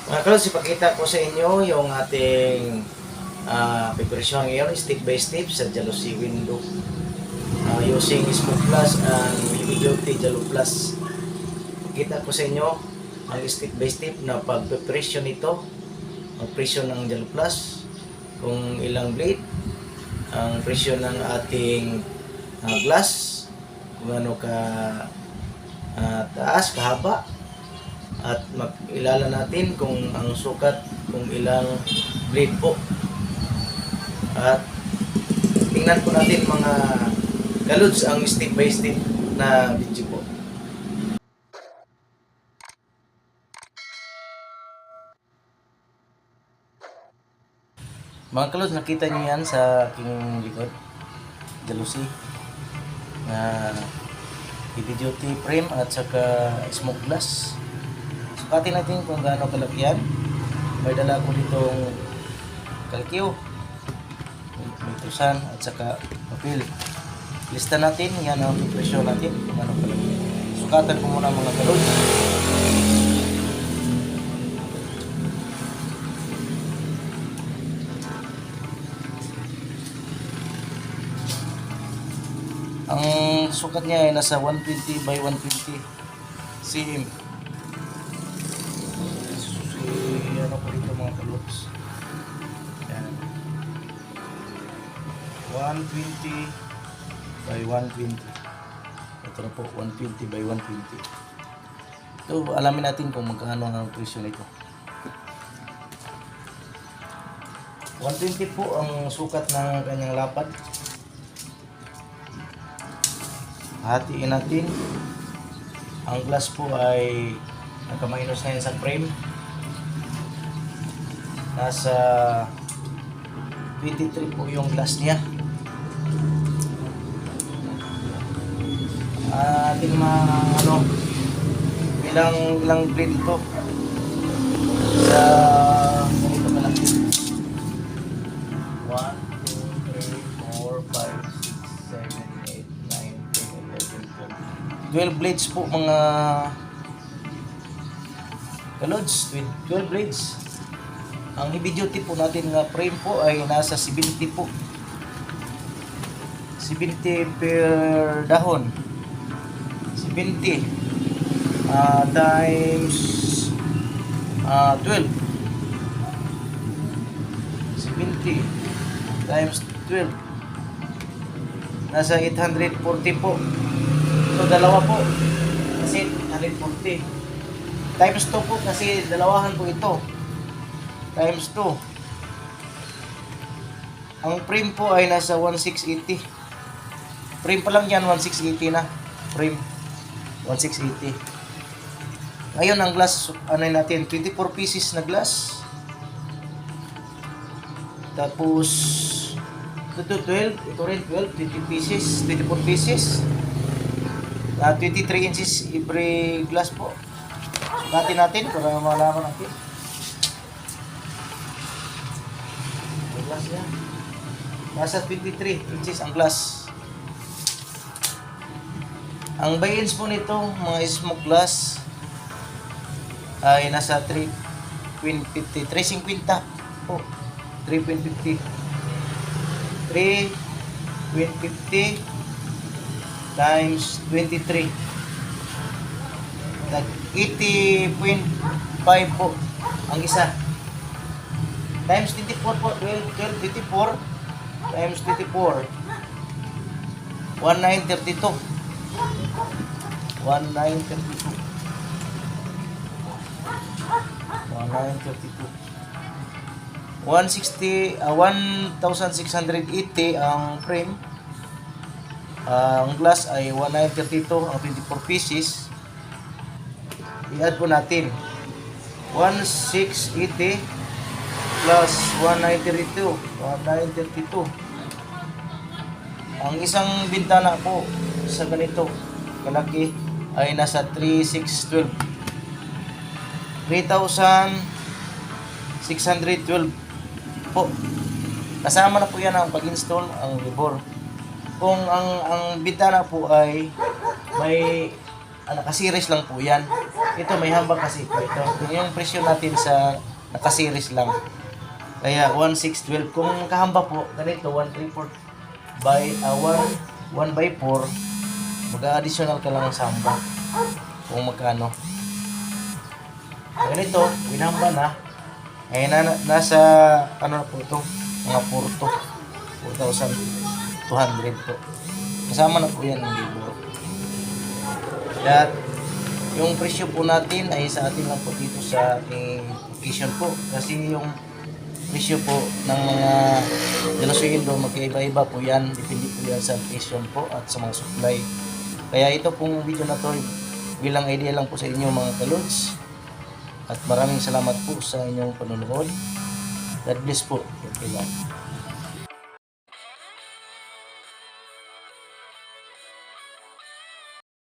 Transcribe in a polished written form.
Mga kalos, ipakita ko sa inyo yung ating preparation ngayon, step by step sa Jalousie window using Smoke Plus and Heavy Duty Jalo Plus. Pakita ko sa inyo ang step by step na pag-preparation nito, ang presyo ng Jalo Plus, kung ilang blade, ang presyo ng ating glass, kung ano ka taas, kahaba, at mag-ilala natin kung ang sukat, kung ilang blade po. At tingnan po natin mga kalods ang step by step na video po. Mga kalods, nakita niyo yan sa aking likod, Jalousie na heavy duty frame at saka smoke glass. Sukatin natin kung gaano kalaki yan. May dala ko ditong kalkyo, metrosan at saka papel. Lista natin, yan ang presyo natin kung gaano kalaki. Sukatan ko muna mga kalod. Ang sukat niya ay nasa 120 by 120 cm. Ano po dito mga kalods, yan, 120 by 120. Ito na po, 120 by 120. Ito, alamin natin kung magkano ang presyo nito. 120 po ang sukat ng kanyang lapad. Hatiin natin. Ang glass po ay nagka-minus na yan sa frame. Nasa 23 po yung glass niya. Ating ilang blade ito sa ganito malaki. 1, 2, 3, 4, 5, 6, 7, 8, 9, 10, 11, 12 blades po mga kalods, 12 blades. Ang heavy duty po natin na frame po ay nasa 70 po. 70 per dahon. 70 times 12. 70 times 12. Nasa 840 po. Ito dalawa po. Kasi 840. Times 2 po kasi dalawahan po ito. Times 2. Ang frame po ay nasa 1680. Frame pa lang yan, 1680 na. Frame 1680. Ngayon ang glass, ano natin, 24 pieces na glass. Tapos ito 12, ito rin 12, 20 pieces, 24 pieces. 23 inches every glass po. Sukatin natin para malaman natin. Glass yan. Nasa 23 inches ang glass. Ang buy-ins po nito, mga smoke glass, ay nasa 3.50, 3.50 po. 3.50 times 23, 80.5 po ang isa. Times 24 po, 24 times 24, 1932. 1932. 160, 1,680 ang frame. Ang glass ay 1932, ang 24 pieces. I-add po natin 1,680 plus 1932, 1932. Ang isang bintana po sa ganito kalaki ay nasa 3,612. 3,612 po. Kasama na po yan ang pag-install, ang labor. Kung ang bintana po ay may nakasiris lang po yan. Ito may hamba kasi po ito. Yung presyo natin sa nakasiris lang. Kaya 1,612. Kung kahamba po, ganito 134 by 1 by 4, mag-additional ka lang sa hamba. Kung magkano. Ganito, winhamba na. Eh nasa ano na po ito, mga 4,200 po. Kasama na po yan ng libo. At yung presyo po natin ay sa atin lang po dito sa ating location po. Kasi yung presyo po ng mga Delosueldo magkaiba-iba po yan. Depende po yan sa location po at sa mga supply. Kaya ito pong video na to bilang idea lang po sa inyo mga kalods. At maraming salamat po sa inyong panonood. God bless po. Okay lang.